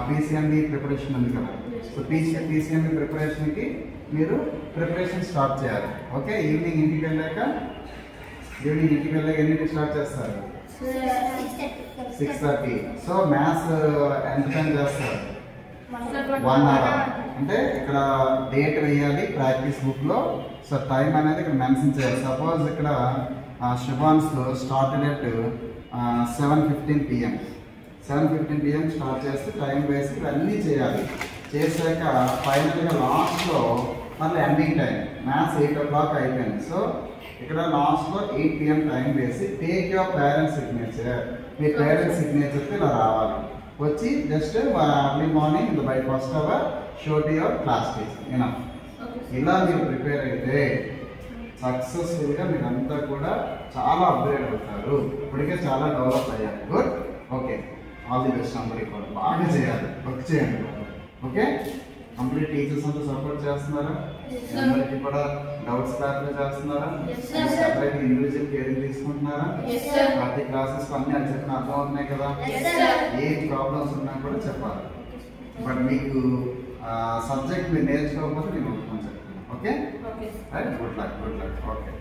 PCMB preparation ఉంది కదా. So PCMB ప్రిపరేషన్కి మీరు ప్రిపరేషన్ స్టార్ట్ చేయాలి. ఓకే, ఈవినింగ్ ఇంటికి వెళ్ళాక ఎన్నింటికి స్టార్ట్ చేస్తారు? 6:30. సో మ్యాథ్స్ ఎంత టైం చేస్తారు? 1 hour. అంటే ఇక్కడ డేట్ వేయాలి ప్రాక్టీస్ బుక్లో. సో టైం అనేది ఇక్కడ మెన్షన్ చేయాలి. సపోజ్ ఇక్కడ శుభాన్స్ started at 7:15 PM. 7:15 PM start చేస్తే టైం వేసి ఇవన్నీ చేయాలి. చేశాక ఫైనల్గా లాస్ట్లో మళ్ళీ ఎండింగ్ టైం మ్యాథ్స్ 8 o'clock అయిపోయింది. సో ఇక్కడ లాస్ట్లో 8 PM టైం వేసి టేక్ యువర్ పేరెంట్స్ సిగ్నేచర్. మీ పేరెంట్స్ సిగ్నేచర్కి ఇలా రావాలి. వచ్చి just early morning by first hour show to your class teacher. ఇలా మీరు ప్రిపేర్ అయితే సక్సెస్ఫుల్గా మీరంతా కూడా చాలా అప్గ్రేడ్ అవుతారు. ఇప్పటికే చాలా డెవలప్ అయ్యారు. Good. Okay, all the best. అందరికీ కూడా బాగా చేయాలి, వర్క్ చేయండి. ఓకే, కంప్లీట్ టీచర్స్ అంతా సపోర్ట్ చేస్తున్నారా? అందరికీ కూడా డౌట్స్ క్లారిఫై చేస్తున్నారా? సెపరేట్ ఇండివిజువల్ కేరింగ్ తీసుకుంటున్నారా? ప్రతి క్లాసెస్ అన్నీ అని చెప్పిన అర్థం అవుతున్నాయి కదా? ఏ ప్రాబ్లమ్స్ ఉన్నా కూడా చెప్పాలి. బట్ మీకు సబ్జెక్ట్ మీరు నేర్చుకోకపోతే నేను చెప్తాను. Okay, right. Good luck. Okay.